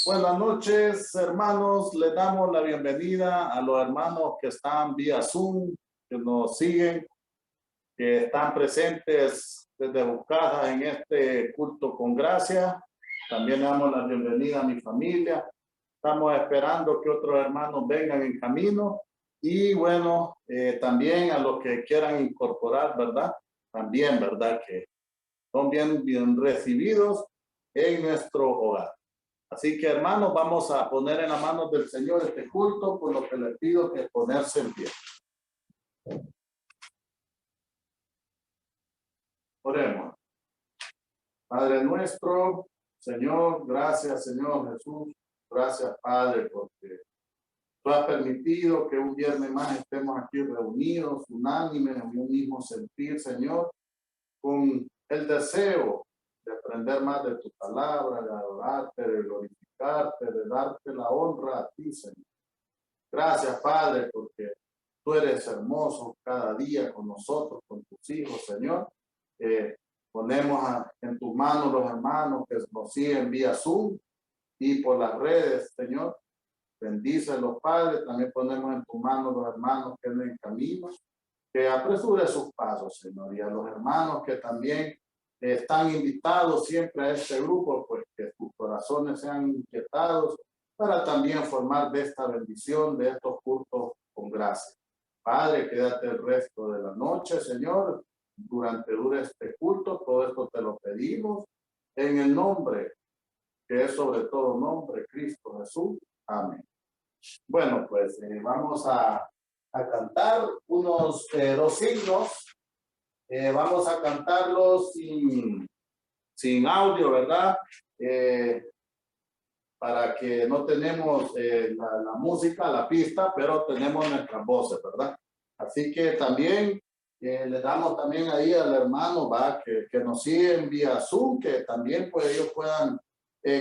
Buenas noches, hermanos. Les damos la bienvenida a los hermanos que están vía Zoom, que nos siguen, que están presentes desde Buscadas en este culto con gracia. También le damos la bienvenida a mi familia. Estamos esperando que otros hermanos vengan en camino. Y bueno, también a los que quieran incorporar, ¿verdad? También, ¿verdad? Que son bien recibidos en nuestro hogar. Así que, hermanos, vamos a poner en las manos del Señor este culto, por lo que les pido que ponerse en pie. Oremos. Padre nuestro, Señor, gracias, Señor Jesús. Gracias, Padre, porque tú has permitido que un viernes más estemos aquí reunidos, unánimes, en un mismo sentir, Señor, con el deseo de aprender más de tu palabra, de adorarte, de glorificarte, de darte la honra a ti, Señor. Gracias, Padre, porque tú eres hermoso cada día con nosotros, con tus hijos, Señor. Ponemos en tus manos los hermanos que nos siguen vía Zoom y por las redes, Señor. Bendícelos, Padre. También ponemos en tus manos los hermanos que vienen en camino, que apresure sus pasos, Señor. Y a los hermanos que también están invitados siempre a este grupo, pues que sus corazones sean inquietados para también formar de esta bendición, de estos cultos con gracia. Padre, quédate el resto de la noche, Señor, dure este culto. Todo esto te lo pedimos en el nombre que es sobre todo nombre, Cristo Jesús. Amén. Bueno, pues vamos a cantar unos dos himnos. Vamos a cantarlos sin audio, ¿verdad? Para que no tenemos la música, la pista, pero tenemos nuestras voces, ¿verdad? Así que también le damos también ahí al hermano, ¿va? Que nos siguen vía Zoom, que también pues ellos puedan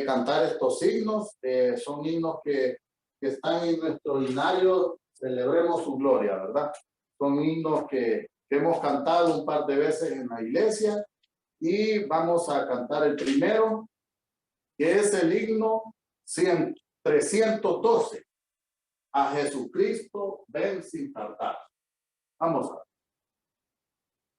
cantar estos himnos. Son himnos que están en nuestro himnario, celebremos su gloria, ¿verdad? Son himnos que hemos cantado un par de veces en la iglesia y vamos a cantar el primero, que es el himno 312. A Jesucristo ven sin tardar. Vamos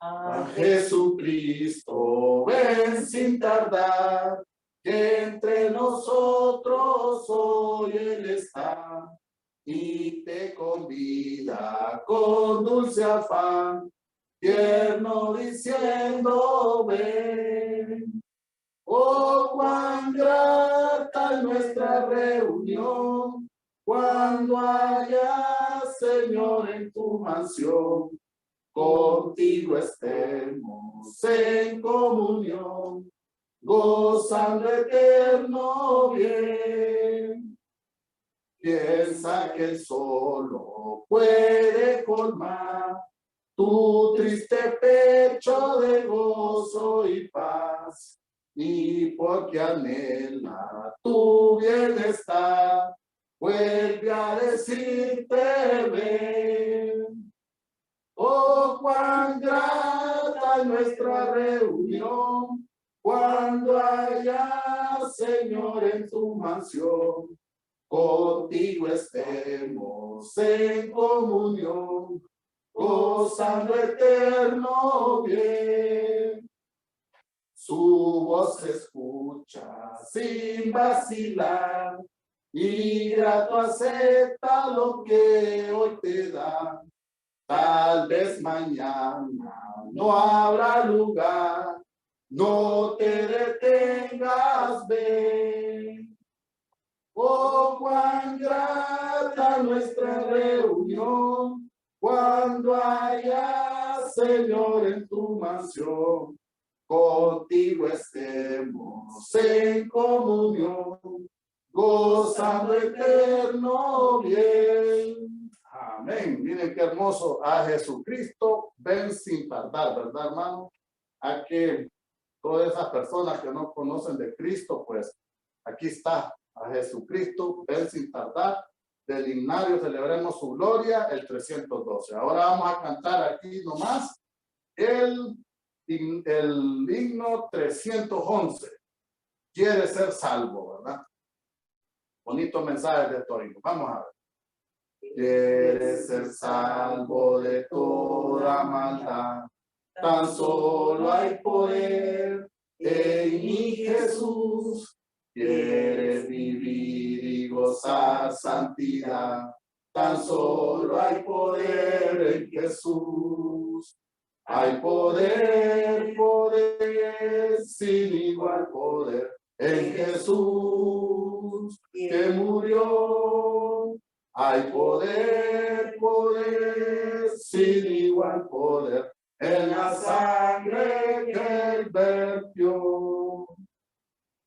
a Jesucristo ven sin tardar, que entre nosotros hoy Él está y te convida con dulce afán, tierno diciendo ven. Oh, cuán grata es nuestra reunión, cuando haya, Señor, en tu mansión, contigo estemos en comunión, gozando eterno bien. Piensa que solo puede colmar tu triste pecho de gozo y paz, y porque anhela tu bienestar, vuelve a decirte ven. Oh, cuán grata es nuestra reunión, cuando haya, Señor, en tu mansión, contigo estemos en comunión, gozando eterno bien. Su voz se escucha sin vacilar, y grato acepta lo que hoy te da. Tal vez mañana no habrá lugar, no te detengas, ven. Oh, cuán grata nuestra reunión, cuando haya, Señor, en tu mansión, contigo estemos en comunión, gozando eterno bien. Amén. Miren qué hermoso. A Jesucristo ven sin tardar, ¿verdad, hermano? A que todas esas personas que no conocen de Cristo, pues aquí está. A Jesucristo ven sin tardar. Del himnario celebremos su gloria, el 312. Ahora vamos a cantar aquí nomás el himno 311. Quiere ser salvo, ¿verdad? Bonito mensaje de Tórico. Vamos a ver. Quieres ser salvo de toda maldad. Tan solo hay poder en mi Jesús. Quieres vivir y gozar santidad. Tan solo hay poder en Jesús. Hay poder, poder, sin igual poder en Jesús que murió. Hay poder, poder, sin igual poder en la sangre que él vertió.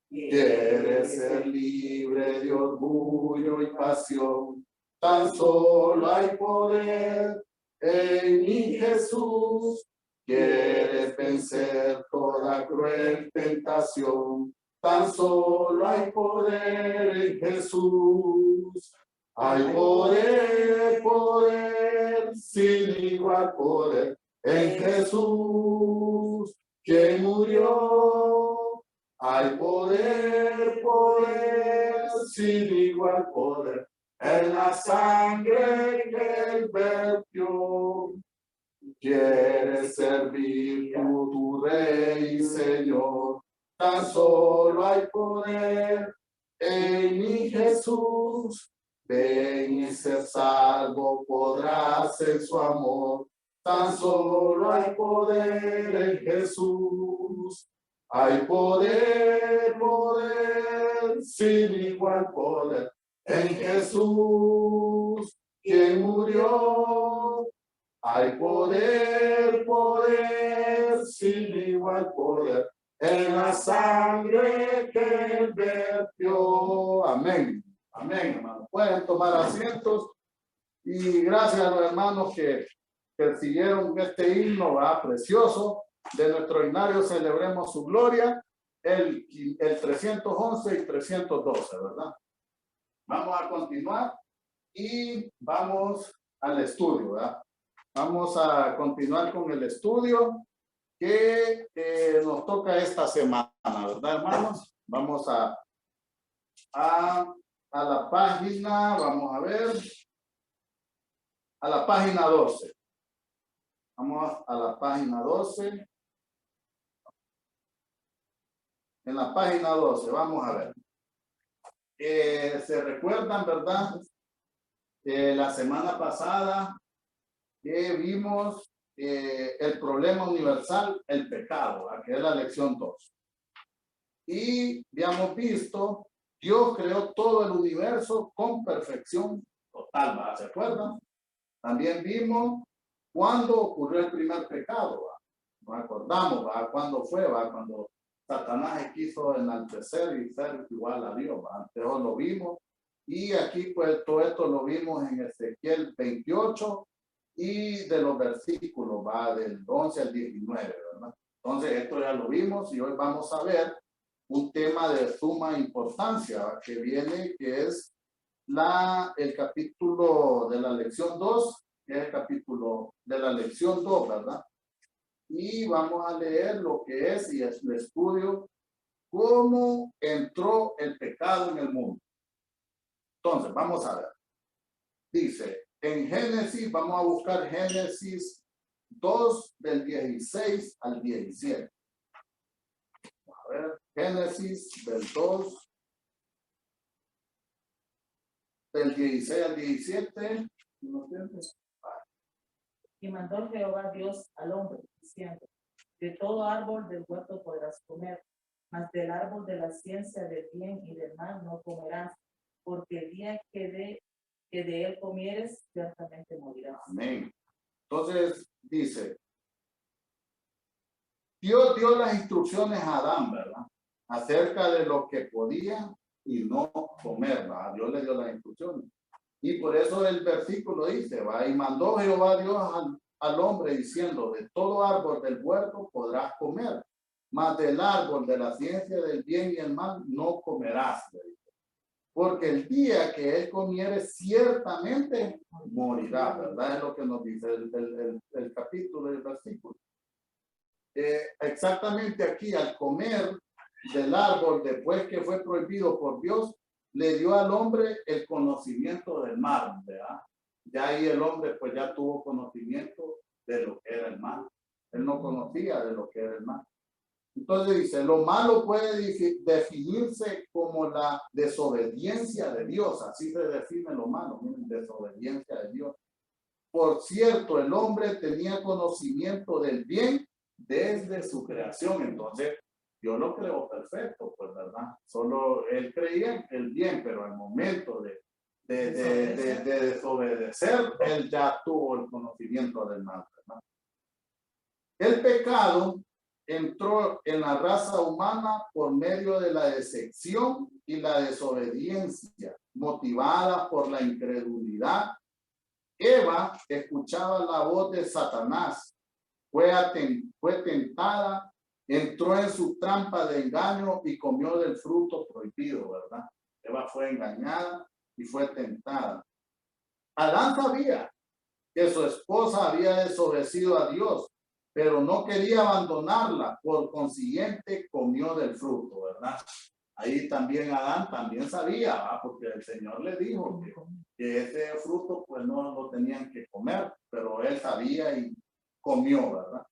Quieres ser libre de orgullo y pasión. Tan solo hay poder en mi Jesús. Quieres vencer toda cruel tentación. Tan solo hay poder en Jesús. Hay poder, poder, sin igual poder en Jesús que murió. Hay poder, poder, sin igual poder en la sangre que él vertió. Quieres servir tu Rey y Señor. Tan solo hay poder en mi Jesús. Ven y ser salvo podrás en su amor. Tan solo hay poder en Jesús. Hay poder, poder, sin igual poder en Jesús, quien murió. Hay poder, poder, sin igual poder en la sangre que él vertió. Amén. Amén, hermanos. Pueden tomar asientos y gracias a los hermanos que siguieron este himno, ¿verdad? Precioso de nuestro himnario Celebremos su Gloria, el 311 y 312, ¿verdad? Vamos a continuar y vamos al estudio, ¿verdad? Vamos a continuar con el estudio que nos toca esta semana, ¿verdad, hermanos? Vamos a la página, vamos a ver, a la página 12. Vamos a la página 12. En la página 12, vamos a ver. Se recuerdan, ¿verdad? La semana pasada que vimos el problema universal, el pecado, que es la lección 2. Y habíamos visto, Dios creó todo el universo con perfección total, ¿verdad? ¿Se acuerdan? También vimos cuándo ocurrió el primer pecado, ¿verdad? Nos acordamos, ¿verdad? ¿Cuándo fue? ¿verdad? Cuando Satanás quiso enaltecer y ser igual a Dios, ¿verdad? Antes lo vimos. Y aquí, pues, todo esto lo vimos en Ezequiel 28 y de los versículos, va del 11 al 19, ¿verdad? Entonces, esto ya lo vimos y hoy vamos a ver un tema de suma importancia, ¿verdad? Que viene, que es el capítulo de la lección 2, que es el capítulo de la lección 2, ¿verdad? Y vamos a leer lo que es y es el estudio, cómo entró el pecado en el mundo. Entonces, vamos a ver. Dice, en Génesis, vamos a buscar Génesis 2 del 16 al 17. A ver, Génesis del 2 del 16 al 17. ¿No entiendes? Y mandó Jehová Dios al hombre, diciendo: de todo árbol del huerto podrás comer, mas del árbol de la ciencia del bien y del mal no comerás, porque el día que de él comieres, ciertamente morirás. Amén. Entonces dice, Dios dio las instrucciones a Adán, ¿verdad? Acerca de lo que podía y no comer, ¿verdad? Dios le dio las instrucciones. Y por eso el versículo dice, ¿va? Y mandó Jehová Dios al hombre diciendo, de todo árbol del huerto podrás comer, mas del árbol de la ciencia del bien y el mal no comerás. Porque el día que él comiere ciertamente morirá, ¿verdad? Es lo que nos dice el capítulo del versículo. Exactamente aquí, al comer del árbol después que fue prohibido por Dios, le dio al hombre el conocimiento del mal, ¿verdad? Ya ahí el hombre pues ya tuvo conocimiento de lo que era el mal. Él no conocía de lo que era el mal. Entonces dice, lo malo puede definirse como la desobediencia de Dios. Así se define lo malo, miren, desobediencia de Dios. Por cierto, el hombre tenía conocimiento del bien desde su creación. Entonces, Dios lo creó perfecto, pues, ¿verdad? Solo él creía el bien, pero al momento de desobedecer, él ya tuvo el conocimiento del mal, ¿verdad? El pecado entró en la raza humana por medio de la decepción y la desobediencia, motivada por la incredulidad. Eva escuchaba la voz de Satanás, fue tentada, entró en su trampa de engaño y comió del fruto prohibido, ¿verdad? Eva fue engañada y fue tentada. Adán sabía que su esposa había desobedecido a Dios, pero no quería abandonarla, por consiguiente comió del fruto, ¿verdad? Ahí también Adán también sabía, ¿verdad? Porque el Señor le dijo que ese fruto pues no lo tenían que comer, pero él sabía y comió, ¿verdad?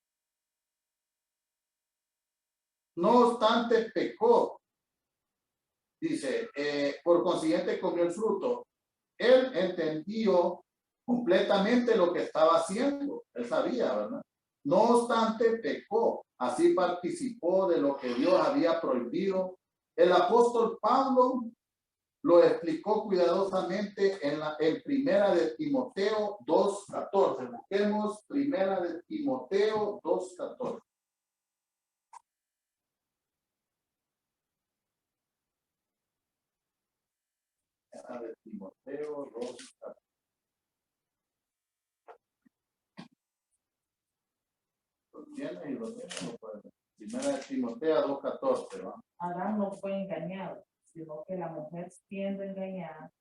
No obstante pecó, dice, por consiguiente comió el fruto. Él entendió completamente lo que estaba haciendo, él sabía, ¿verdad? No obstante pecó, así participó de lo que Dios había prohibido. El apóstol Pablo lo explicó cuidadosamente en Primera de Timoteo 2:14. Busquemos Primera de Timoteo 2:14. Primera de Timoteo 2:14. ¿Lo tienes y lo tienes? Primera de Timoteo 2:14, ¿no? Adán no fue engañado, sino que la mujer, siendo engañada,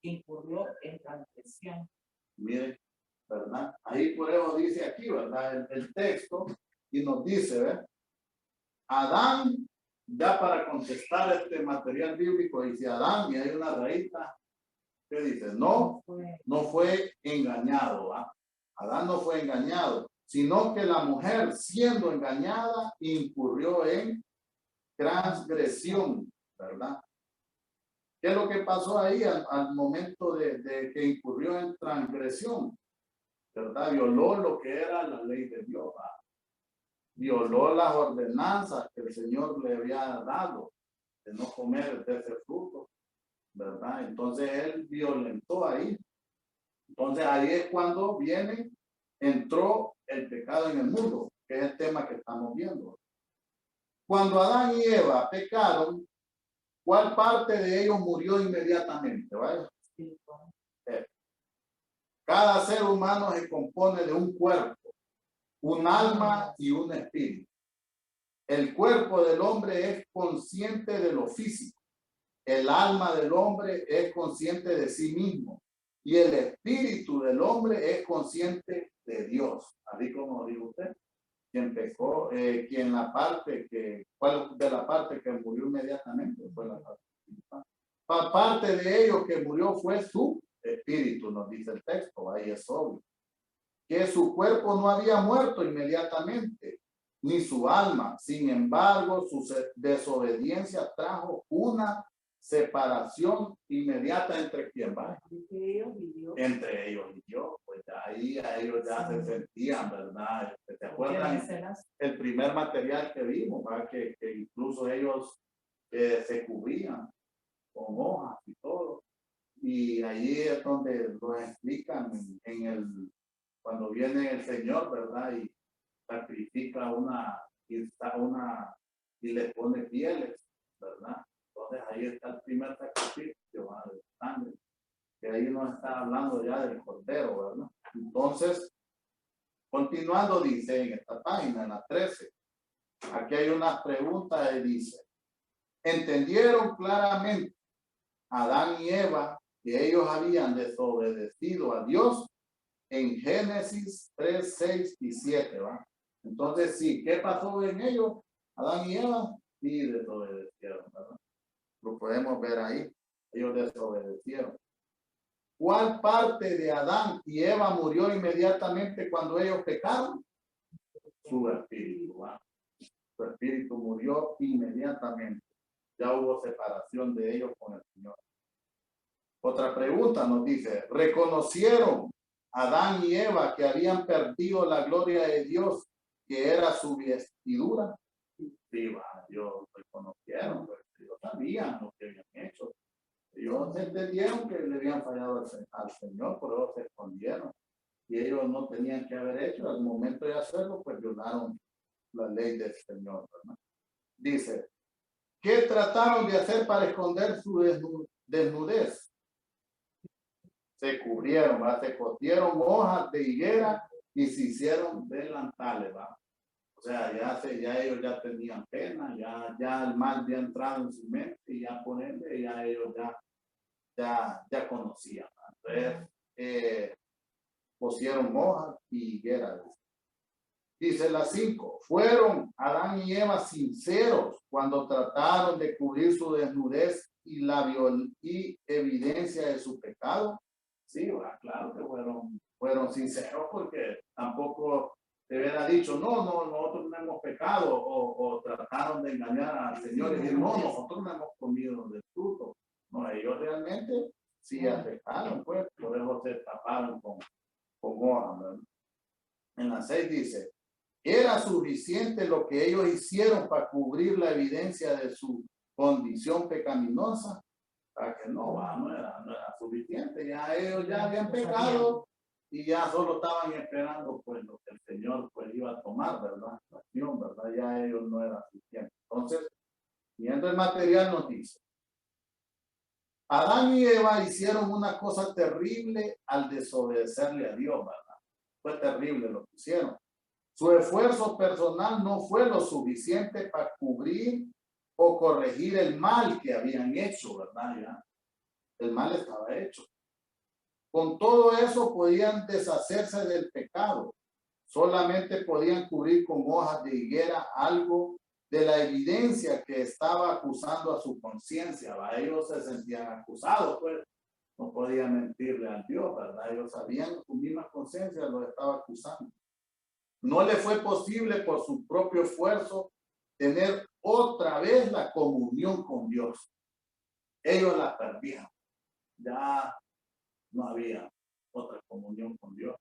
incurrió en transgresión. Mire, ¿verdad? Ahí por eso dice aquí, ¿verdad? El texto, y nos dice, ¿verdad? Adán, ya para contestar este material bíblico, dice Adán, y hay una raíz que dice, no fue engañado, ¿verdad? Adán no fue engañado, sino que la mujer, siendo engañada, incurrió en transgresión, ¿verdad? ¿Qué es lo que pasó ahí al momento de que incurrió en transgresión? ¿Verdad? Violó lo que era la ley de Dios, ¿verdad? Violó las ordenanzas que el Señor le había dado de no comer de ese fruto, ¿verdad? Entonces él violentó ahí. Entonces ahí es cuando entró el pecado en el mundo, que es el tema que estamos viendo. Cuando Adán y Eva pecaron, ¿cuál parte de ellos murió inmediatamente? ¿Vale? Cada ser humano se compone de un cuerpo, un alma y un espíritu. El cuerpo del hombre es consciente de lo físico. El alma del hombre es consciente de sí mismo. Y el espíritu del hombre es consciente de Dios. Así como dijo usted. Quien pecó, ¿cuál de la parte que murió inmediatamente? Fue la parte de ellos que murió fue su espíritu, nos dice el texto, ahí es obvio. Que su cuerpo no había muerto inmediatamente, ni su alma. Sin embargo, su desobediencia trajo una separación inmediata entre quién va. Entre ellos y Dios. Pues ahí a ellos ya se sentían, ¿verdad? ¿Te acuerdan? El primer material que vimos, ¿verdad? Que incluso ellos se cubrían con hojas y todo. Y ahí es donde lo explican cuando viene el Señor, ¿verdad? Y sacrifica y le pone pieles, ¿verdad? Entonces ahí está el primer sacrificio, ¿verdad? De sangre, que ahí no está hablando ya del cordero, ¿verdad? Entonces, continuando, dice en esta página, en la 13, aquí hay unas preguntas y dice, ¿entendieron claramente Adán y Eva que ellos habían desobedecido a Dios? En Génesis 3, 6 y 7, ¿va? Entonces, sí, ¿qué pasó en ellos? Adán y Eva, sí desobedecieron, ¿verdad? Lo podemos ver ahí. Ellos desobedecieron. ¿Cuál parte de Adán y Eva murió inmediatamente cuando ellos pecaron? Su espíritu. ¿Va? Su espíritu murió inmediatamente. Ya hubo separación de ellos con el Señor. Otra pregunta nos dice, ¿reconocieron Adán y Eva que habían perdido la gloria de Dios, que era su vestidura? Sí, va, ellos reconocieron, pues, ellos sabían lo que habían hecho. Ellos entendieron que le habían fallado al Señor, por eso se escondieron. Y ellos no tenían que haber hecho, al momento de hacerlo, pues violaron la ley del Señor, ¿verdad? Dice, ¿qué trataron de hacer para esconder su desnudez? Se cubrieron, ¿va? Se cosieron hojas de higuera y se hicieron delantales, ¿va? O sea, ya ellos ya tenían pena, ya el mal había entrado en su mente y ya por ende, ya ellos ya conocían. Entonces, pusieron hojas y higueras. Dice las 5, fueron Adán y Eva sinceros cuando trataron de cubrir su desnudez y y evidencia de su pecado. Sí, va, claro que fueron sinceros, porque tampoco te hubiera dicho, no, nosotros no hemos pecado, o trataron de engañar al Señor y decir, no, nosotros no hemos comido del fruto. No, ellos realmente sí pecaron, pues, por eso se taparon con hojas, ¿verdad? En la 6 dice, era suficiente lo que ellos hicieron para cubrir la evidencia de su condición pecaminosa, para que no era suficiente. Ya ellos ya habían pecado y ya solo estaban esperando pues lo que el Señor pues iba a tomar, ¿verdad? La acción, ¿verdad? Ya ellos no era suficiente. Entonces, viendo el material nos dice, Adán y Eva hicieron una cosa terrible al desobedecerle a Dios, ¿verdad? Fue terrible lo que hicieron. Su esfuerzo personal no fue lo suficiente para cubrir o corregir el mal que habían hecho, ¿verdad? Ya, el mal estaba hecho. Con todo eso podían deshacerse del pecado. Solamente podían cubrir con hojas de higuera algo de la evidencia que estaba acusando a su conciencia. Ellos se sentían acusados, pues no podían mentirle a Dios, ¿verdad? Ellos sabían, su misma conciencia los estaba acusando. No le fue posible por su propio esfuerzo tener otra vez la comunión con Dios. Ellos la perdieron. Ya no había otra comunión con Dios.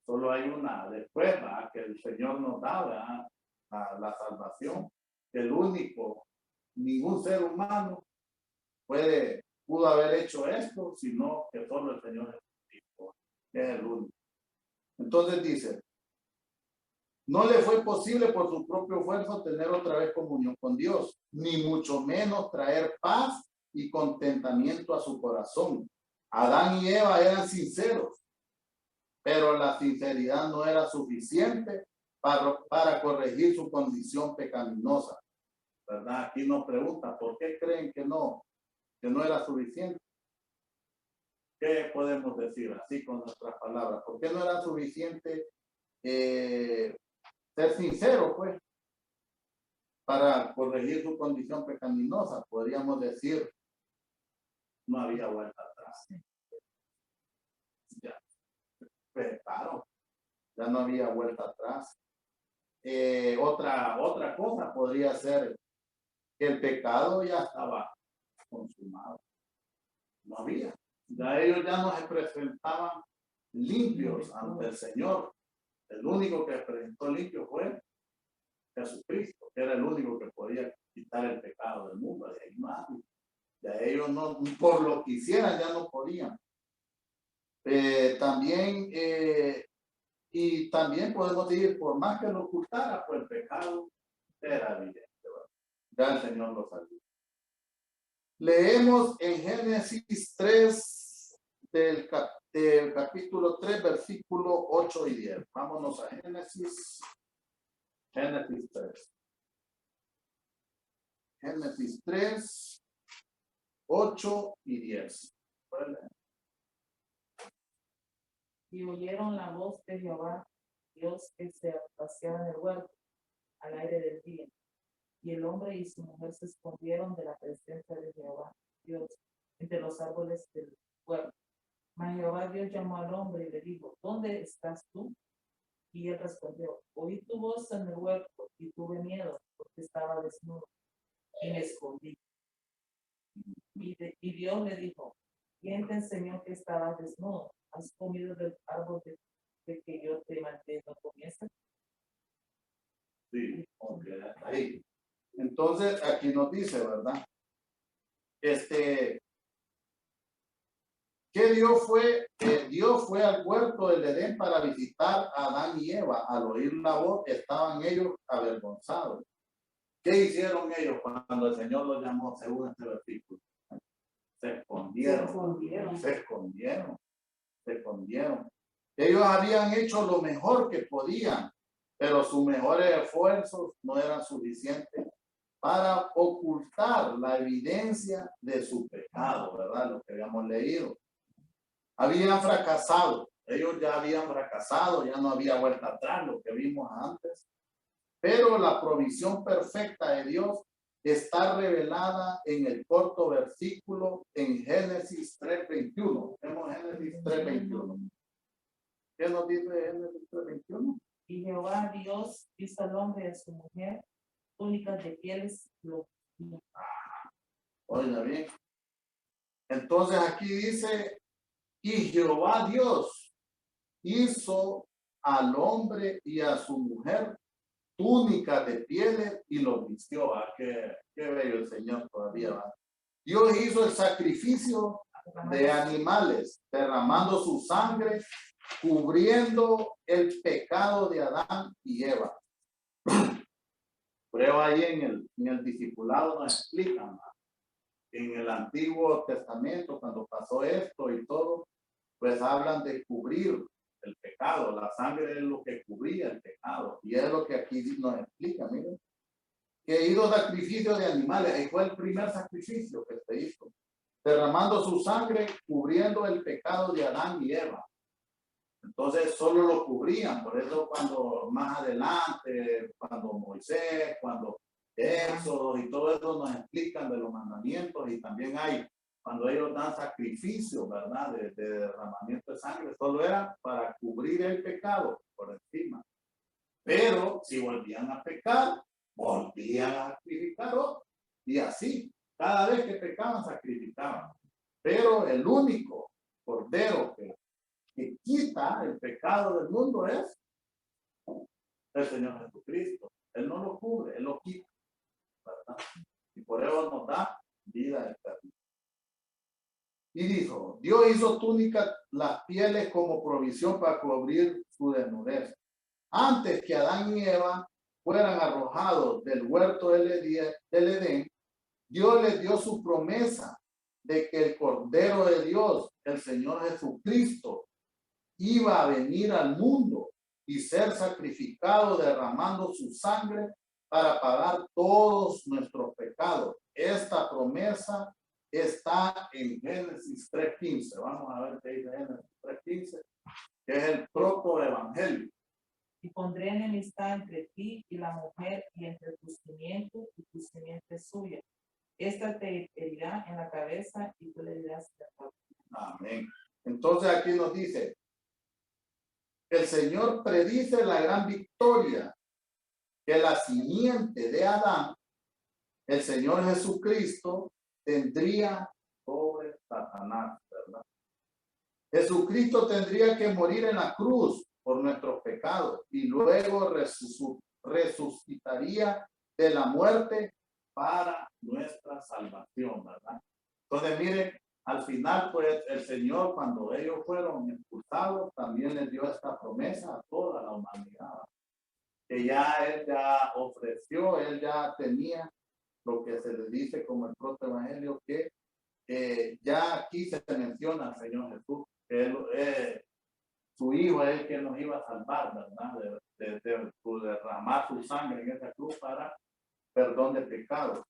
Solo hay una después, ¿verdad? Que el Señor nos da, ¿verdad? La salvación. El único, ningún ser humano pudo haber hecho esto, sino que solo el Señor Jesucristo es el único. Entonces dice, no le fue posible por su propio esfuerzo tener otra vez comunión con Dios, ni mucho menos traer paz y contentamiento a su corazón. Adán y Eva eran sinceros, pero la sinceridad no era suficiente para corregir su condición pecaminosa, ¿verdad? Aquí nos pregunta, ¿por qué creen que no era suficiente? ¿Qué podemos decir así con nuestras palabras? ¿Por qué no era suficiente ser sincero, pues, para corregir su condición pecaminosa? Podríamos decir, no había vuelta atrás. Ya, claro, ya no había vuelta atrás. Otra cosa podría ser que el pecado ya estaba consumado. No había. Ya ellos ya no se presentaban limpios ante el Señor. El único que presentó limpio fue Jesucristo, que era el único que podía quitar el pecado del mundo. De ahí nadie. Ya ellos no, por lo que hicieran, ya no podían. Y también podemos decir, por más que lo ocultara, pues el pecado era evidente, ¿verdad? Ya el Señor lo sabía. Leemos en Génesis 3, del capítulo 3, versículo 8 y 10. Vámonos a Génesis 3. Génesis 3, 8 y 10. Y oyeron la voz de Jehová, Dios que se paseaba en el huerto al aire del día. Y el hombre y su mujer se escondieron de la presencia de Jehová, Dios, entre los árboles del huerto. Mas Jehová Dios llamó al hombre y le dijo, ¿dónde estás tú? Y él respondió, oí tu voz en el huerto y tuve miedo porque estaba desnudo y me escondí. Y Dios le dijo, ¿quién te enseñó que estabas desnudo? ¿Has comido del árbol de que yo te mandé no comieses? Sí, ok, ahí. Entonces, aquí nos dice, ¿verdad? Que Dios fue al huerto del Edén para visitar a Adán y Eva. Al oír la voz, estaban ellos avergonzados. ¿Qué hicieron ellos cuando el Señor los llamó según este versículo? Se escondieron. Ellos habían hecho lo mejor que podían, pero sus mejores esfuerzos no eran suficientes para ocultar la evidencia de su pecado, ¿verdad? Lo que habíamos leído. Habían fracasado, ellos ya habían fracasado, ya no había vuelta atrás, lo que vimos antes. Pero la provisión perfecta de Dios está revelada en el corto versículo en Génesis 3:21. Vemos Génesis 3:21. ¿Qué nos dice Génesis 3:21? Y Jehová Dios hizo al hombre y a su mujer túnicas de pieles. Oiga bien. Entonces aquí dice, y Jehová Dios hizo al hombre y a su mujer túnicas de pieles y los vistió. Qué bello el Señor todavía va. Dios hizo el sacrificio de animales, derramando su sangre, cubriendo el pecado de Adán y Eva. Prueba ahí en el discipulado nos explican. En el Antiguo Testamento, cuando pasó esto y todo, pues hablan de cubrir el pecado. La sangre es lo que cubría el pecado. Y es lo que aquí nos explica, miren. Que hizo sacrificio de animales. Ahí fue el primer sacrificio que se hizo. Derramando su sangre, cubriendo el pecado de Adán y Eva. Entonces solo lo cubrían. Por eso cuando más adelante, cuando Moisés, cuando Éxodo y todo eso nos explican de los mandamientos, y también hay cuando ellos dan sacrificio, ¿verdad? De derramamiento de sangre, solo era para cubrir el pecado por encima. Pero si volvían a pecar, volvían a sacrificar otro. Y así, cada vez que pecaban, sacrificaban. Pero el único cordero que quita el pecado del mundo es el Señor Jesucristo. Él no lo cubre, Él lo quita, ¿verdad? Y por eso nos da vida eterna. Y dijo, Dios hizo túnicas las pieles como provisión para cubrir su desnudez. Antes que Adán y Eva fueran arrojados del huerto del Edén, Dios les dio su promesa de que el Cordero de Dios, el Señor Jesucristo, iba a venir al mundo y ser sacrificado derramando su sangre para pagar todos nuestros pecados. Esta promesa está en Génesis 3:15. Vamos a ver qué dice Génesis 3:15, que es el protoevangelio. Y pondré enemistad entre ti y la mujer, y entre tus simientes y tu simiente suya. Esta te herirá en la cabeza y tú le dirás en la cabeza. Amén. Entonces aquí nos dice, el Señor predice la gran victoria que la simiente de Adán, el Señor Jesucristo, tendría sobre Satanás, ¿verdad? Jesucristo tendría que morir en la cruz por nuestros pecados y luego resucitaría de la muerte para nuestra salvación, ¿verdad? Entonces, miren, al final, pues, el Señor, cuando ellos fueron expulsados, también les dio esta promesa a toda la humanidad, que ya Él ya ofreció, Él ya tenía lo que se le dice como el protoevangelio, que ya aquí se menciona al Señor Jesús, que su Hijo es el que nos iba a salvar, ¿verdad? De derramar su sangre en esa cruz para perdón de pecados.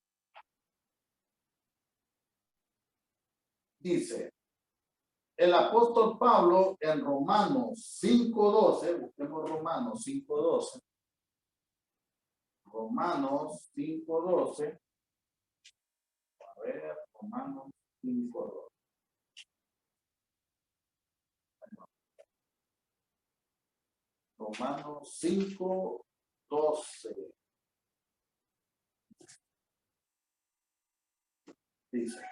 Dice el apóstol Pablo en Romanos 5:12, busquemos Romanos 5:12. Romanos 5:12. A ver, Romanos 5:12. Romanos 5:12. Dice: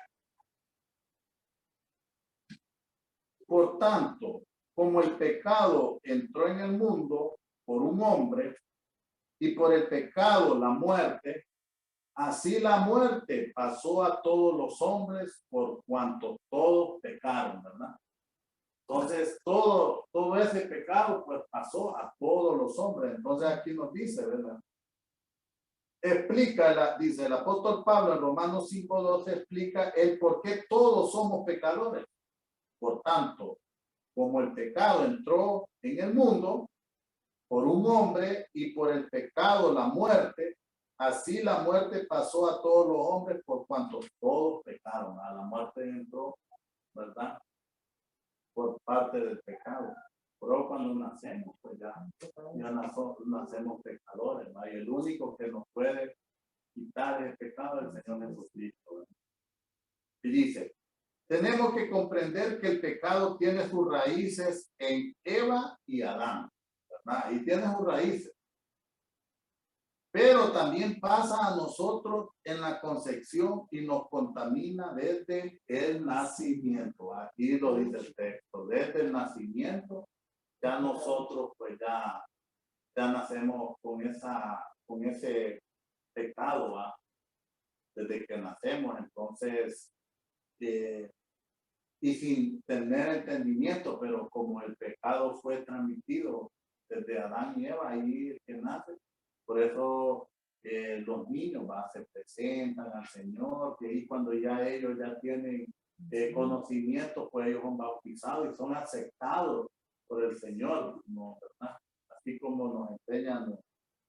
por tanto, como el pecado entró en el mundo por un hombre, y por el pecado la muerte, así la muerte pasó a todos los hombres por cuanto todos pecaron, ¿verdad? Entonces, todo ese pecado pues pasó a todos los hombres. Entonces aquí nos dice, ¿verdad? Dice el apóstol Pablo en Romanos 5:12, explica el por qué todos somos pecadores. Por tanto, como el pecado entró en el mundo por un hombre y por el pecado la muerte, así la muerte pasó a todos los hombres por cuanto todos pecaron. A la muerte entró, ¿verdad? Por parte del pecado. Pero cuando nacemos, pues ya nacemos pecadores, ¿no? Y el único que nos puede quitar el pecado es el Señor Jesucristo, ¿verdad? Y dice: tenemos que comprender que el pecado tiene sus raíces en Eva y Adán, ¿verdad? Y tiene sus raíces. Pero también pasa a nosotros en la concepción y nos contamina desde el nacimiento. Aquí lo dice el texto: desde el nacimiento ya nosotros pues ya nacemos con ese pecado, ¿va? Desde que nacemos. Entonces, y sin tener entendimiento, pero como el pecado fue transmitido desde Adán y Eva, ahí es que nace. Por eso los niños se presentan al Señor, que ahí cuando ya ellos ya tienen conocimiento, pues ellos son bautizados y son aceptados por el Señor, ¿no? ¿Verdad? Así como nos enseñan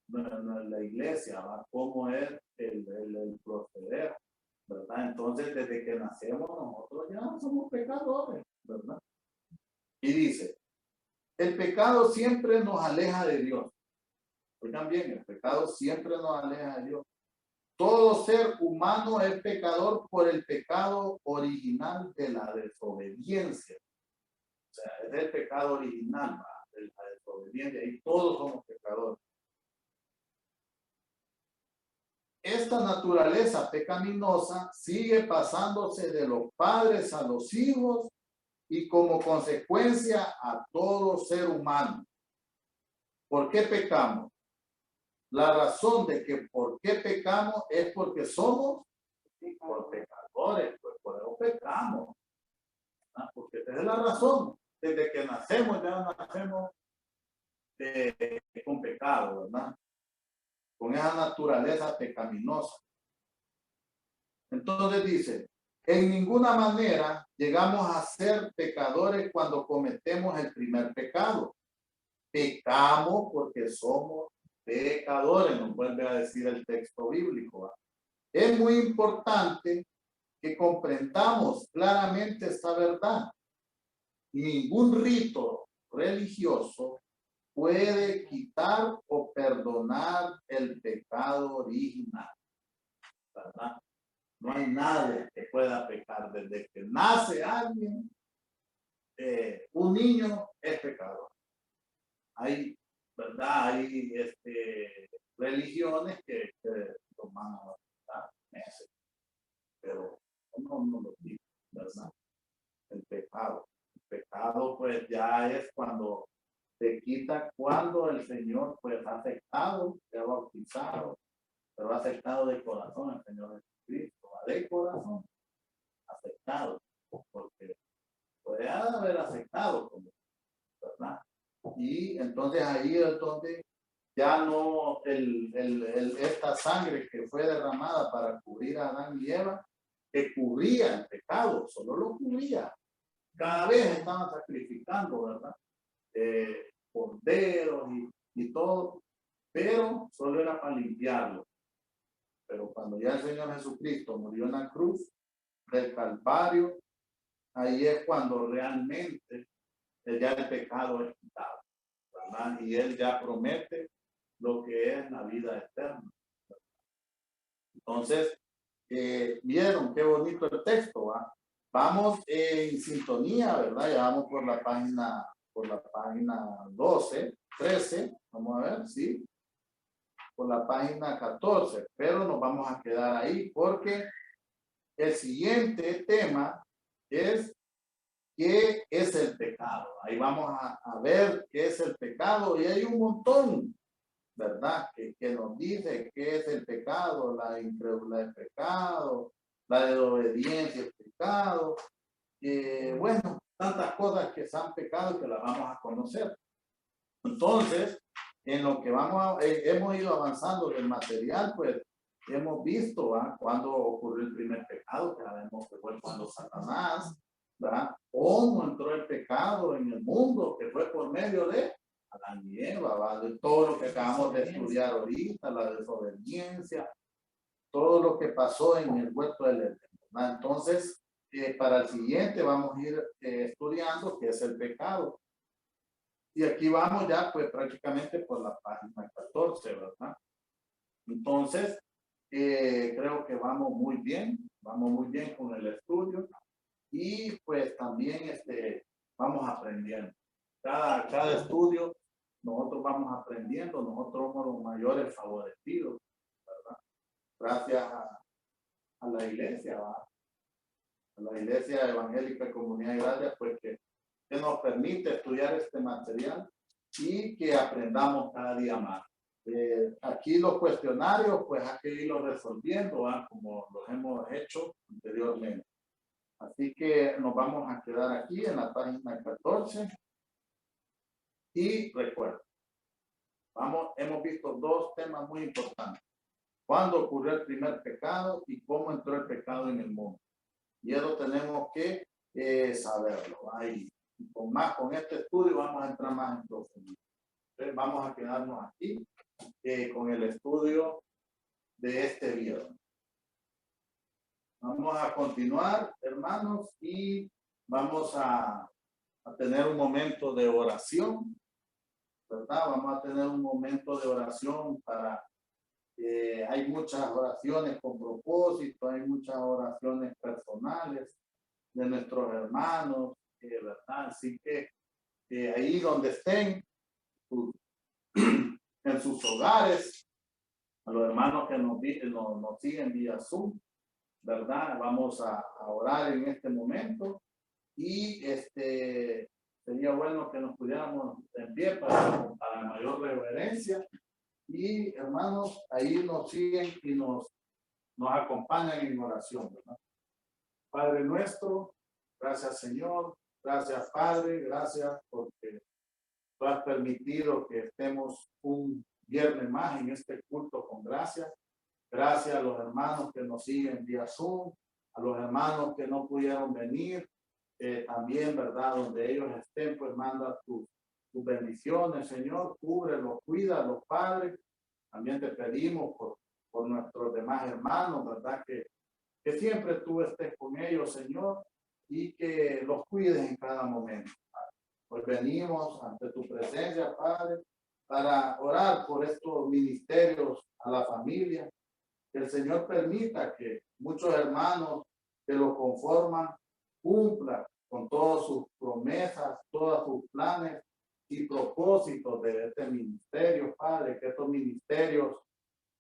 en la iglesia, ¿va? Cómo es el proceder, ¿verdad? Entonces, desde que nacemos nosotros ya somos pecadores, ¿verdad? Y dice: el pecado siempre nos aleja de Dios. Oigan bien, el pecado siempre nos aleja de Dios. Todo ser humano es pecador por el pecado original de la desobediencia. O sea, es el pecado original, ¿va? De la desobediencia. Y todos somos pecadores. Esta naturaleza pecaminosa sigue pasándose de los padres a los hijos y como consecuencia a todo ser humano. ¿Por qué pecamos? La razón de que por qué pecamos es porque somos por pecadores, pues por eso pecamos. ¿Ah? Porque esa es la razón. Desde que nacemos ya nacemos con pecado, ¿verdad? Con esa naturaleza pecaminosa. Entonces dice: en ninguna manera llegamos a ser pecadores cuando cometemos el primer pecado. Pecamos porque somos pecadores, nos vuelve a decir el texto bíblico, ¿va? Es muy importante que comprendamos claramente esta verdad. Ningún rito religioso puede quitar o perdonar el pecado original, ¿verdad? No hay nadie que pueda pecar. Desde que nace alguien, un niño es pecador. Hay, ¿verdad? Hay religiones que lo van a dar meses, pero no lo dice, ¿verdad? El pecado. El pecado pues ya es cuando se quita, cuando el Señor pues ha aceptado, se ha bautizado, pero ha aceptado de corazón el Señor Jesucristo, de corazón aceptado, porque puede haber aceptado, ¿verdad? Y entonces ahí es donde ya no esta sangre que fue derramada para cubrir a Adán y Eva, que cubría el pecado, solo lo cubría. Cada vez estaban sacrificando, ¿verdad? Corderos y todo, pero solo era para limpiarlo. Pero cuando ya el Señor Jesucristo murió en la cruz del Calvario, ahí es cuando realmente ya el pecado es quitado, ¿verdad? Y Él ya promete lo que es la vida eterna. Entonces, vieron qué bonito el texto, ¿va? vamos en sintonía, ¿verdad? Ya vamos por la página 12, 13, vamos a ver, ¿sí? Por la página 14, pero nos vamos a quedar ahí porque el siguiente tema es ¿qué es el pecado? Ahí vamos a ver qué es el pecado y hay un montón, ¿verdad? Que nos dice qué es el pecado, la incredulidad es pecado, la desobediencia es pecado, bueno, tantas cosas que son pecados que las vamos a conocer. Entonces, en lo que hemos ido avanzando del material, pues hemos visto cuando ocurrió el primer pecado, que sabemos que fue cuando Satanás, ¿verdad? Cómo entró el pecado en el mundo, que fue por medio de Adán y Eva, ¿verdad? De todo lo que acabamos de estudiar ahorita, la desobediencia, todo lo que pasó en el huerto del Edén, ¿verdad? Entonces, para el siguiente vamos a ir estudiando qué es el pecado. Y aquí vamos ya pues prácticamente por la página 14, ¿verdad? Entonces, creo que vamos muy bien con el estudio y pues también vamos aprendiendo. Cada estudio nosotros vamos aprendiendo, nosotros somos los mayores favorecidos, ¿verdad? Gracias a la iglesia, ¿verdad? A la iglesia evangélica Comunidad de Gracia, pues que nos permite estudiar este material y que aprendamos cada día más. Aquí los cuestionarios, pues hay que irlos resolviendo, como los hemos hecho anteriormente. Así que nos vamos a quedar aquí en la página 14. Y recuerda, hemos visto dos temas muy importantes. ¿Cuándo ocurrió el primer pecado y cómo entró el pecado en el mundo? Y eso tenemos que saberlo. Ahí. Con este estudio vamos a entrar más en profundidad. Entonces vamos a quedarnos aquí con el estudio de este viernes. Vamos a continuar, hermanos, y vamos a tener un momento de oración, ¿verdad? Vamos a tener un momento de oración para... hay muchas oraciones con propósito, hay muchas oraciones personales de nuestros hermanos, ¿verdad? Así que ahí donde estén, en sus hogares, a los hermanos que nos siguen vía Zoom, ¿verdad? Vamos a orar en este momento y sería bueno que nos pudiéramos en pie para mayor reverencia y hermanos, ahí nos siguen y nos acompañan en oración, ¿verdad? Padre nuestro, gracias Señor, gracias Padre, gracias porque tú has permitido que estemos un viernes más en este culto con gracias. Gracias a los hermanos que nos siguen vía Zoom, a los hermanos que no pudieron venir, también, ¿verdad? Donde ellos estén, pues manda tus bendiciones, Señor, cúbrelos, cuídalos, Padre. También te pedimos por nuestros demás hermanos, ¿verdad? Que siempre tú estés con ellos, Señor, y que los cuides en cada momento. Hoy venimos ante tu presencia, Padre, para orar por estos ministerios a la familia. Que el Señor permita que muchos hermanos que lo conforman cumplan con todas sus promesas, todos sus planes y propósitos de este ministerio, Padre. Que estos ministerios,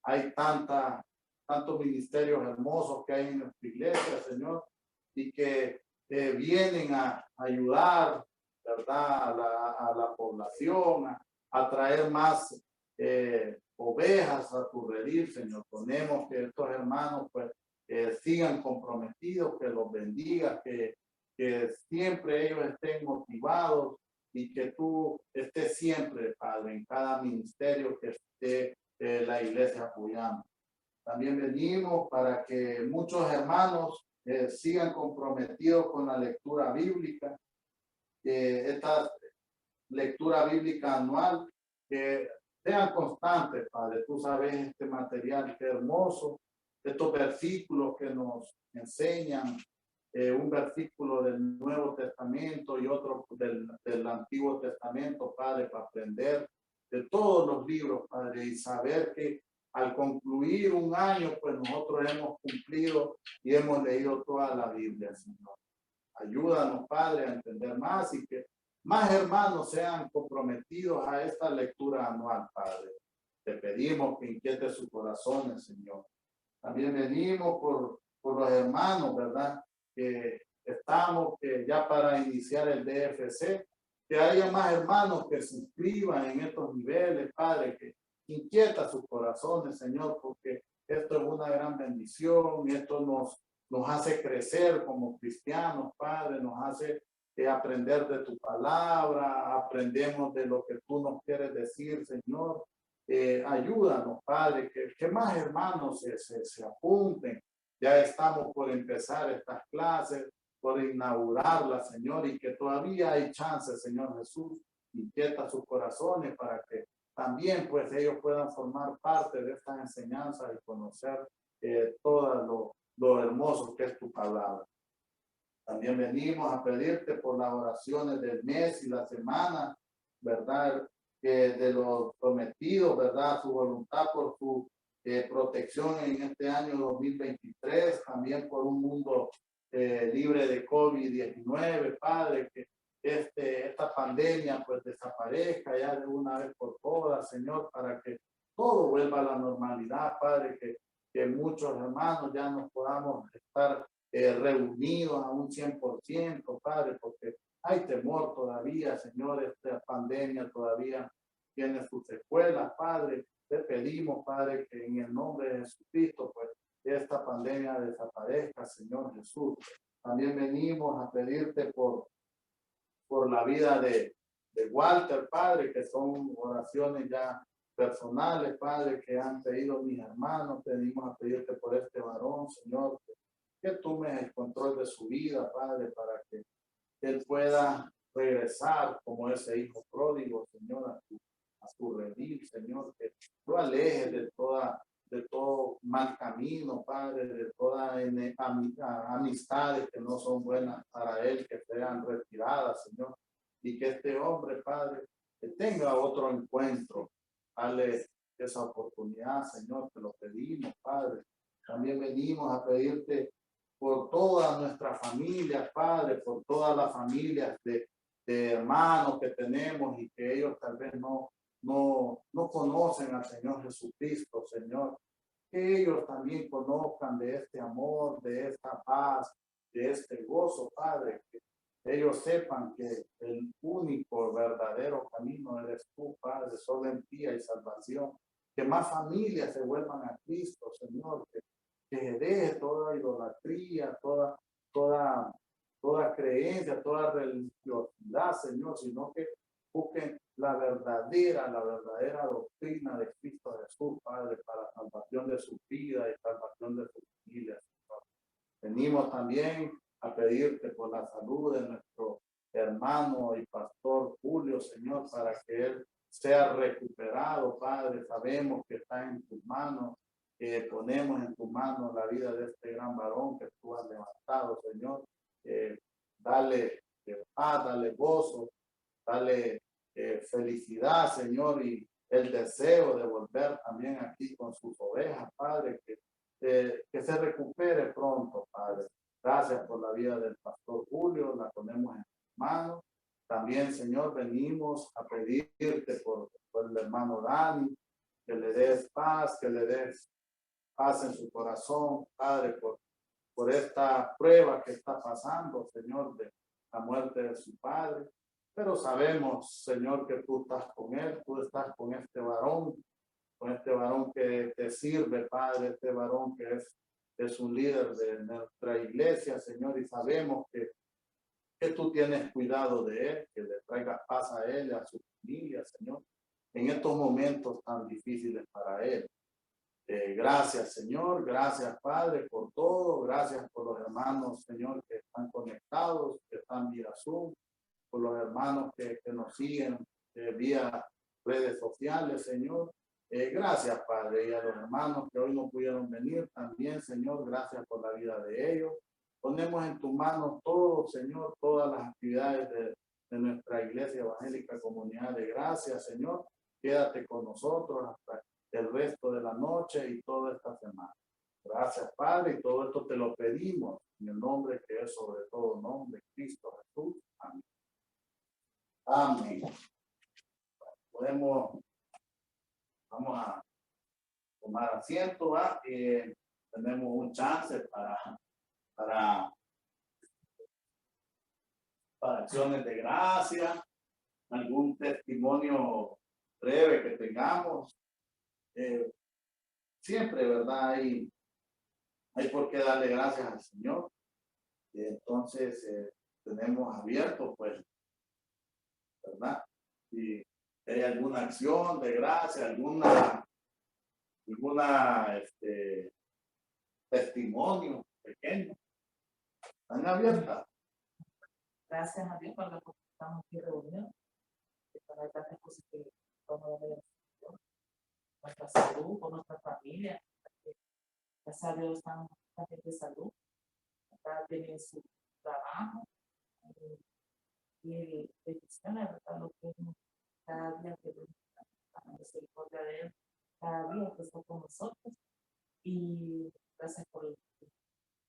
hay tantos ministerios hermosos que hay en nuestra iglesia, Señor, y que vienen a ayudar, ¿verdad? A la población, a traer más ovejas a tu redil, Señor. Ponemos que estos hermanos pues sigan comprometidos, que los bendiga, que siempre ellos estén motivados y que tú estés siempre, Padre, en cada ministerio que esté la iglesia apoyando. También venimos para que muchos hermanos sigan comprometidos con la lectura bíblica, esta lectura bíblica anual, que sean constantes, Padre. Tú sabes este material que hermoso, estos versículos que nos enseñan, un versículo del Nuevo Testamento y otro del Antiguo Testamento, Padre, para aprender de todos los libros, Padre, y saber que al concluir un año, pues nosotros hemos cumplido y hemos leído toda la Biblia, Señor. ayúdanos, Padre, a entender más y que más hermanos sean comprometidos a esta lectura anual, Padre. Te pedimos que inquiete sus corazones, Señor. También venimos por los hermanos, ¿verdad? Que estamos que ya para iniciar el DFC, que haya más hermanos que se inscriban en estos niveles, Padre, que inquieta sus corazones, Señor, porque esto es una gran bendición, esto nos hace crecer como cristianos, Padre, nos hace aprender de tu palabra, aprendemos de lo que tú nos quieres decir, Señor. Ayúdanos, Padre, que más hermanos se apunten. Ya estamos por empezar estas clases, por inaugurarlas, Señor, y que todavía hay chances, Señor Jesús. Inquieta sus corazones para que también pues ellos puedan formar parte de estas enseñanzas y conocer todo lo hermoso que es tu palabra. También venimos a pedirte por las oraciones del mes y la semana, ¿verdad? De los prometidos, ¿verdad? Su voluntad por su protección en este año 2023, también por un mundo libre de COVID-19, Padre, que esta pandemia pues desaparezca ya de una vez por todas, Señor, para que todo vuelva a la normalidad, Padre, que muchos hermanos ya nos podamos estar reunidos a un 100%, Padre, porque hay temor todavía, Señor, esta pandemia todavía tiene sus secuelas, Padre. Te pedimos, Padre, que en el nombre de Jesucristo, pues, esta pandemia desaparezca, Señor Jesús. También venimos a pedirte por la vida de Walter, Padre, que son oraciones ya personales, Padre, que han pedido mis hermanos. Venimos a pedirte por este varón, Señor, que tomes el control de su vida, Padre, para que él pueda regresar como ese hijo pródigo, Señor, a su redil, Señor, que lo aleje de todo mal camino, Padre, de todas amistades que no son buenas para él, que sean retiradas, Señor, y que este hombre, Padre, que tenga otro encuentro. Dale esa oportunidad, Señor, te lo pedimos, Padre. También venimos a pedirte por todas nuestras familias, Padre, por todas las familias de hermanos que tenemos y que ellos tal vez no conocen al Señor Jesucristo, Señor. Que ellos también conozcan de este amor, de esta paz, de este gozo, Padre. Que ellos sepan que el único verdadero camino eres tú, Padre, solo en ti hay salvación. Que más familias se vuelvan a Cristo, Señor. Que deje toda idolatría, toda creencia, toda religiosidad, Señor, sino que busquen la verdadera doctrina de Cristo Jesús, Padre, para salvación de su vida y salvación de su familia, Señor. Venimos también a pedirte por la salud de nuestro hermano y pastor Julio, Señor, para que él sea recuperado, Padre. Sabemos que está en tus manos. Ponemos en tu mano la vida de este gran varón que tú has levantado, Señor. Dale paz, dale gozo, dale felicidad, Señor, y el deseo de volver también aquí con sus ovejas, Padre, que se recupere pronto, Padre. Gracias por la vida del pastor Julio, la ponemos en tus manos. También, Señor, venimos a pedirte por el hermano Dani, que le des paz, que le des paz en su corazón, Padre, por esta prueba que está pasando, Señor, de la muerte de su padre. Pero sabemos, Señor, que tú estás con él, tú estás con este varón que te sirve, Padre, este varón que es un líder de nuestra iglesia, Señor, y sabemos que tú tienes cuidado de él, que le traigas paz a él y a su familia, Señor, en estos momentos tan difíciles para él. Gracias, Señor. Gracias, Padre, por todo. Gracias por los hermanos, Señor, que están conectados, que están vía Zoom, por los hermanos que nos siguen vía redes sociales, Señor. Gracias, Padre, y a los hermanos que hoy no pudieron venir también, Señor. Gracias por la vida de ellos. Ponemos en tus manos todo, Señor, todas las actividades de nuestra Iglesia Evangélica Comunidad de Gracia, Señor. Quédate con nosotros hasta el resto de la noche y toda esta semana. Gracias, Padre, y todo esto te lo pedimos en el nombre que es sobre todo nombre, Cristo Jesús. Amén. Amén. Vamos a tomar asiento, ¿va? Tenemos un chance para acciones de gracia, algún testimonio breve que tengamos. Siempre, ¿verdad? Hay por qué darle gracias al Señor. Entonces, tenemos abierto, pues, ¿verdad? Si hay alguna acción de gracia, alguna testimonio pequeño, están abiertas. Gracias a Dios por que estamos aquí reunidos. Para tantas cosas que vamos a ver. Nuestra salud, con nuestra familia. Gracias a Dios estamos de salud. Cada tiene su trabajo. Y bendiciones, ¿verdad? Lo que cada día que la misericordia de Él, cada día que está con nosotros. Y gracias por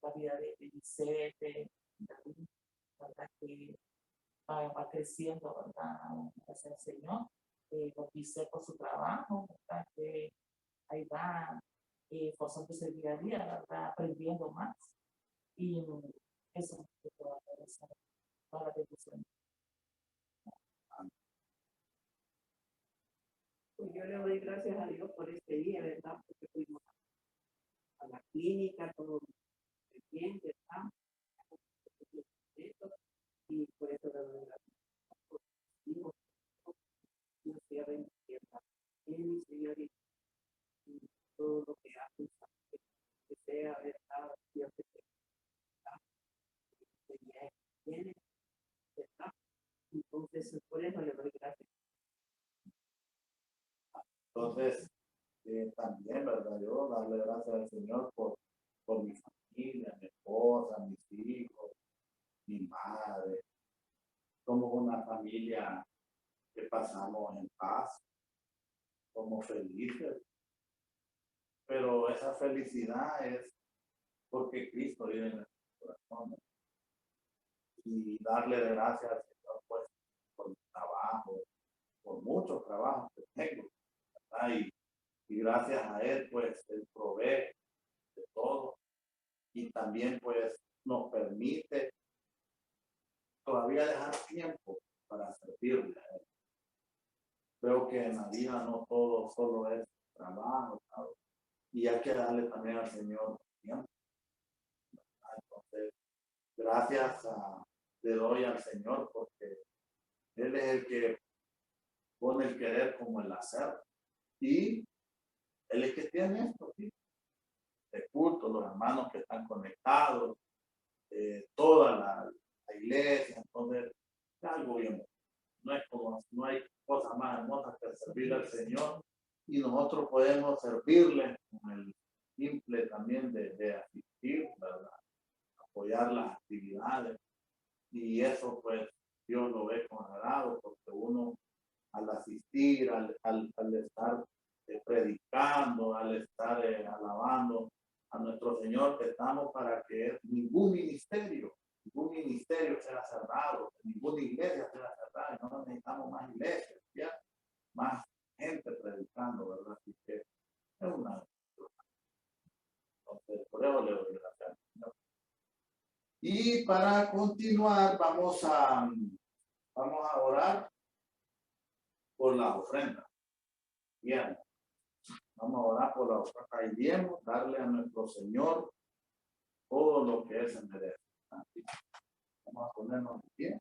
la vida de Vicente, David, ¿verdad? Que va creciendo, ¿verdad? Gracias al Señor. Lo dice por su trabajo, ¿verdad? Que ahí va forzándose día a día, ¿verdad? Aprendiendo más. Y eso es lo que va a hacer toda la bendición. Pues yo le doy gracias a Dios por este día, ¿verdad? Porque fuimos a la clínica, todo bien, ¿verdad? Y por eso le doy gracias. Digo, Dios sea bendecido en mi Señor y todo lo que hace, que sea verdad, Dios que tiene, ¿verdad? Entonces, por eso le doy gracias. Entonces, también, ¿verdad? Yo darle gracias al Señor por mi familia, mi esposa, mis hijos, mi madre. Somos una familia que pasamos en paz, somos felices, pero esa felicidad es porque Cristo vive en nuestro corazón. Y darle gracias al Señor, pues, por mi trabajo, por muchos trabajos que tengo, ¿verdad? Y gracias a Él, pues, Él provee de todo y también, pues, nos permite todavía dejar tiempo para servirle a Él. Creo que en la vida no todo solo es trabajo, ¿sabes? Y hay que darle también al Señor tiempo. Entonces, gracias le doy al Señor porque Él es el que pone el querer como el hacer. Y Él es el que tiene esto, ¿sí? De culto, los hermanos que están conectados, toda la iglesia. Entonces, es algo bien. No hay cosa más hermosa que servir al Señor y nosotros podemos servirle con el simple también de asistir, ¿verdad? Apoyar las actividades y eso pues Dios lo ve con agrado porque uno al asistir, al estar predicando, al estar alabando a nuestro Señor, que estamos para que ningún ministerio sea cerrado, ninguna iglesia sea cerrada, no necesitamos más iglesias, ¿ya? Más gente predicando, ¿verdad? Así que es una... Entonces, por eso le doy gracias al Señor. Y para continuar, vamos a orar por la ofrenda. Bien. Vamos a orar por la ofrenda y bien, darle a nuestro Señor todo lo que Él se merece. Vamos a ponernos de pie.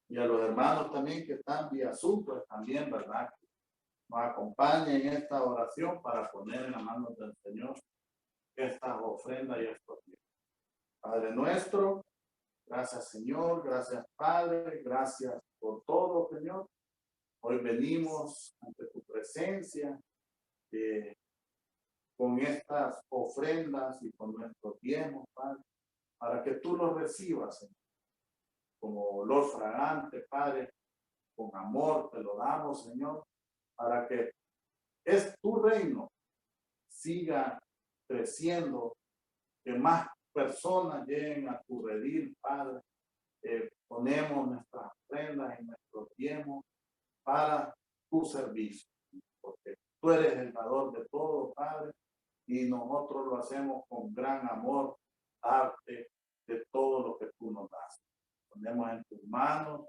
Y a los hermanos también que están vía Zoom, pues también, ¿verdad? Nos acompañen en esta oración para poner en las manos del Señor estas ofrendas y estos bienes. Padre nuestro, gracias Señor, gracias Padre, gracias por todo, Señor. Hoy venimos ante tu presencia con estas ofrendas y con nuestros bienes, Padre, para que tú los recibas, Señor, como olor fragante, Padre, con amor te lo damos, Señor, para que tu reino siga creciendo, que más personas lleguen a tu redil, Padre. Ponemos nuestras ofrendas y nuestros diezmos para tu servicio, porque tú eres el dador de todo, Padre, y nosotros lo hacemos con gran amor, darte de todo lo que tú nos das. Ponemos en tus manos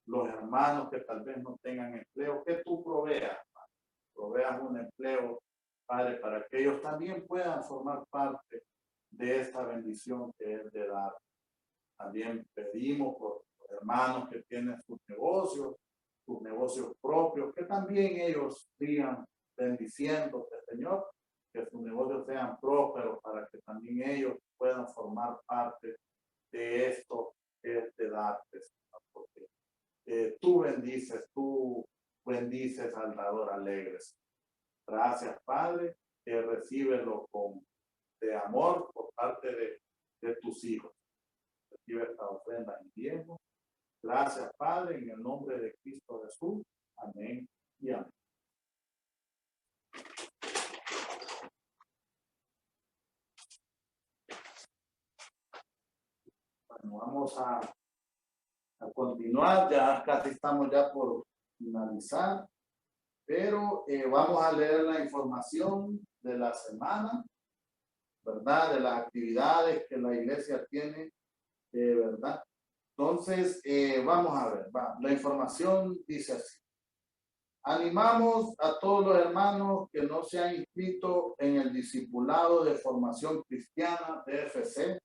los hermanos que tal vez no tengan empleo, que tú proveas, Padre. Proveas un empleo, Padre, para que ellos también puedan formar parte de esta bendición que es de dar. También pedimos por los hermanos que tienen sus negocios propios, que también ellos sigan bendiciéndote, Señor, que sus negocios sean prósperos para que también ellos puedan formar parte de esto que es de darte, Señor, porque tú bendices al dador alegre. Gracias, Padre, que recíbelo de amor por parte de tus hijos. Recibe esta ofrenda en diezmo. Gracias, Padre, en el nombre de Cristo Jesús. Amén y amén. Bueno, vamos a continuar. Ya casi estamos ya por finalizar, pero vamos a leer la información de la semana, ¿verdad? De las actividades que la iglesia tiene, ¿verdad? Entonces, vamos a ver, la información dice así. Animamos a todos los hermanos que no se han inscrito en el discipulado de formación cristiana DFC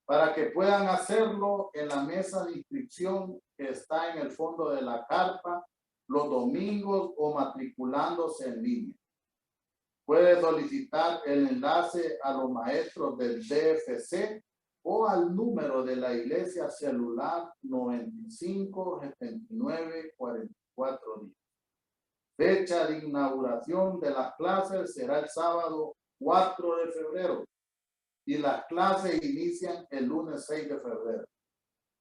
para que puedan hacerlo en la mesa de inscripción que está en el fondo de la carpa los domingos o matriculándose en línea. Puede solicitar el enlace a los maestros del DFC o al número de la iglesia celular 95 79 44 10. Fecha de inauguración de las clases será el sábado 4 de febrero y las clases inician el lunes 6 de febrero.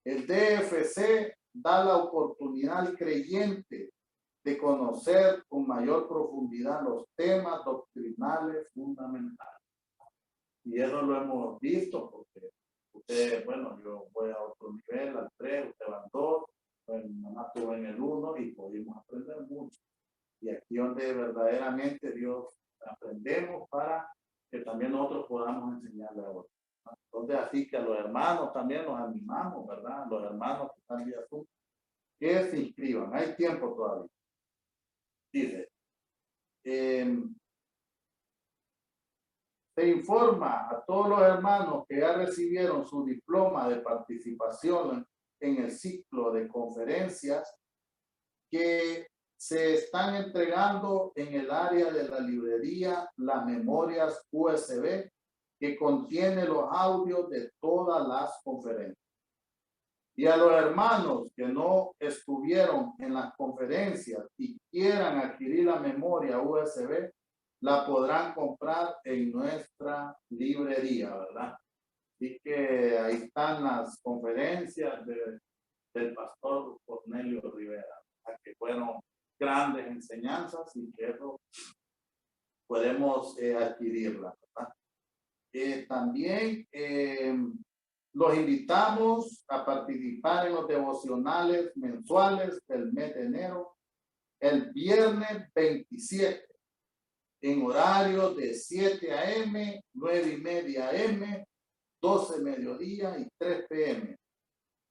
El DFC da la oportunidad al creyente de conocer con mayor profundidad los temas doctrinales fundamentales. Y eso lo hemos visto porque usted, bueno, yo voy a otro nivel, al 3, usted va al 2, mi mamá estuvo en el 1 y pudimos aprender mucho. Y aquí donde verdaderamente Dios aprendemos para que también nosotros podamos enseñarle a otros. Entonces, así que a los hermanos también los animamos, ¿verdad? Los hermanos que están vía Zoom, que se inscriban. Hay tiempo todavía. Dice, se informa a todos los hermanos que ya recibieron su diploma de participación en el ciclo de conferencias que se están entregando en el área de la librería las memorias USB que contiene los audios de todas las conferencias. Y a los hermanos que no estuvieron en las conferencias y quieran adquirir la memoria USB, la podrán comprar en nuestra librería, ¿verdad? Así que ahí están las conferencias del pastor Cornelio Rivera, que fueron grandes enseñanzas y que eso podemos adquirirla, ¿verdad? También los invitamos a participar en los devocionales mensuales del mes de enero, el viernes 27, en horario de 7 a.m., 9:30 a.m., 12 mediodía y 3 p.m.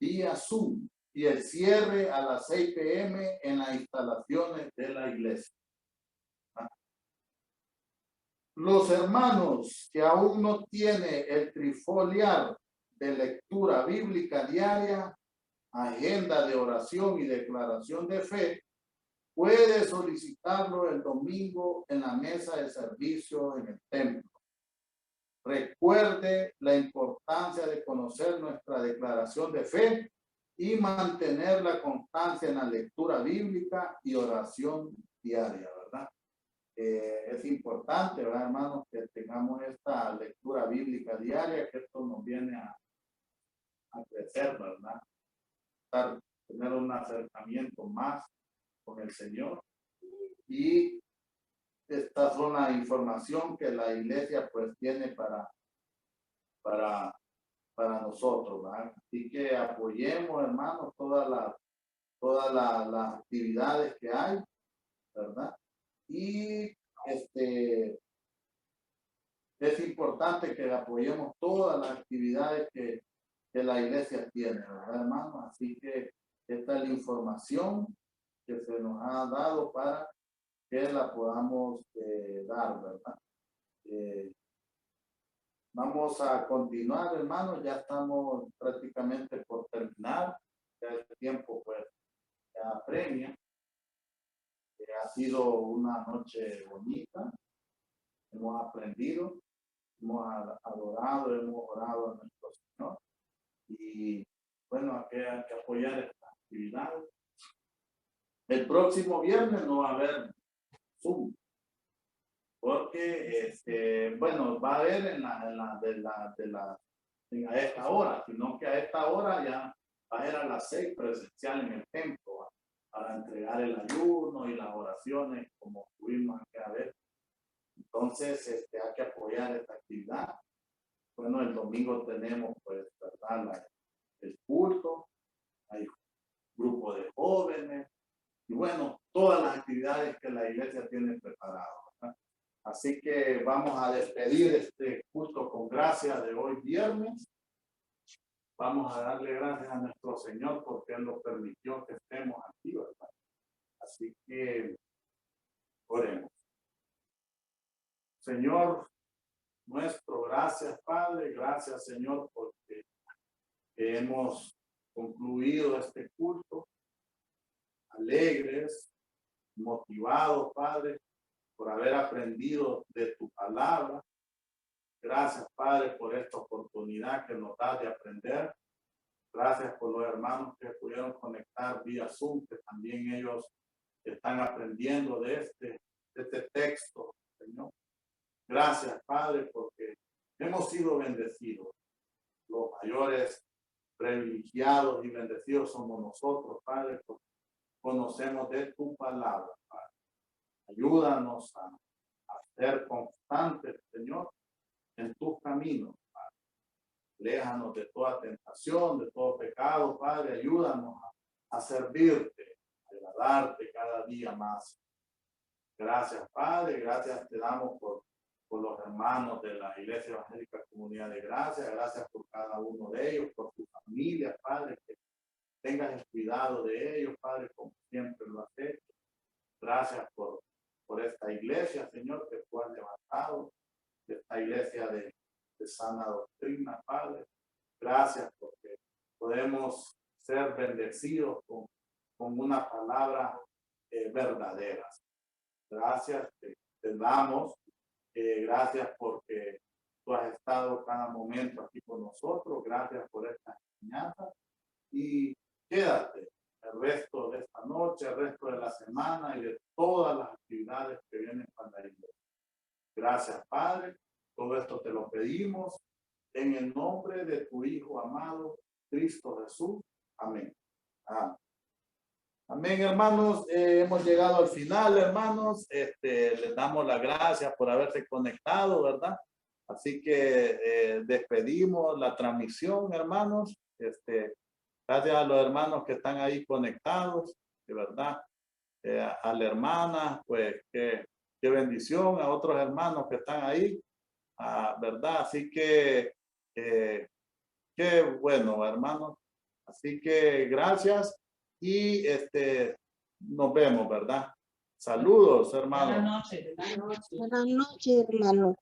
vía Zoom, y el cierre a las 6 p.m. en las instalaciones de la iglesia. Los hermanos que aún no tienen el trifoliar de lectura bíblica diaria, agenda de oración y declaración de fe, puede solicitarlo el domingo en la mesa de servicio en el templo. Recuerde la importancia de conocer nuestra declaración de fe y mantener la constancia en la lectura bíblica y oración diaria, ¿verdad? Es importante, ¿verdad, hermanos, que tengamos esta lectura bíblica diaria, que esto nos viene a crecer, ¿verdad? Tener un acercamiento más con el Señor y esta es una información que la iglesia pues tiene para nosotros, ¿verdad? Así que apoyemos, hermanos, todas las actividades que hay, ¿verdad? Y es importante que apoyemos todas las actividades que la iglesia tiene, ¿verdad, hermano? Así que esta es la información que se nos ha dado para que la podamos dar, ¿verdad? Vamos a continuar, hermano. Ya estamos prácticamente por terminar. Ya el tiempo, pues, ya apremia. Ha sido una noche bonita. Hemos aprendido, hemos adorado, hemos orado a nuestro Señor. Y bueno, hay que apoyar esta actividad. El próximo viernes no va a haber Zoom, porque bueno, va a haber a esta hora, sino que a esta hora ya va a ser a las 6 presencial en el templo, ¿va? Para entregar el ayuno y las oraciones como tuvimos que haber. Entonces hay que apoyar esta actividad. Bueno, el domingo tenemos pues, ¿verdad? El culto, hay grupo de jóvenes y bueno, todas las actividades que la iglesia tiene preparado, ¿verdad? Así que vamos a despedir este culto con gracia de hoy viernes. Vamos a darle gracias a nuestro Señor porque Él nos permitió que estemos aquí, ¿verdad? Así que oremos. Señor nuestro, gracias Padre, gracias Señor porque hemos concluido este culto alegres, motivados, Padre, por haber aprendido de tu palabra. Gracias, Padre, por esta oportunidad que nos da de aprender. Gracias por los hermanos que pudieron conectar vía Zoom, que también ellos están aprendiendo de este texto, Señor. Gracias, Padre, porque hemos sido bendecidos. Los mayores privilegiados y bendecidos somos nosotros, Padre, porque conocemos de tu palabra, Padre. Ayúdanos a ser constantes, Señor, en tus caminos, Padre. Aléjanos de toda tentación, de todo pecado, Padre. Ayúdanos a servirte, a agradarte cada día más. Gracias, Padre. Gracias te damos por los hermanos de la Iglesia Evangélica Comunidad de Gracia. Gracias por cada uno de ellos, por su familia, Padre, que tengas el cuidado de ellos, Padre, como siempre lo has hecho. Gracias por esta iglesia, Señor, que tú has levantado, esta iglesia de sana doctrina, Padre. Gracias porque podemos ser bendecidos con una palabra verdadera. Gracias, te damos. Gracias porque tú has estado cada momento aquí con nosotros. Gracias por esta enseñanza. Y quédate el resto de esta noche, el resto de la semana y de todas las actividades que vienen para la iglesia. Gracias, Padre. Todo esto te lo pedimos en el nombre de tu Hijo amado, Cristo Jesús. Amén. Amén. Amén, hermanos. Hemos llegado al final, hermanos. Les damos las gracias por haberse conectado, ¿verdad? Así que despedimos la transmisión, hermanos. Gracias a los hermanos que están ahí conectados, de verdad. A la hermana, pues qué bendición. A otros hermanos que están ahí, ¿verdad? Así que qué bueno, hermanos. Así que gracias y nos vemos, ¿verdad? Saludos, hermanos. Buenas noches. Buenas noches, hermano.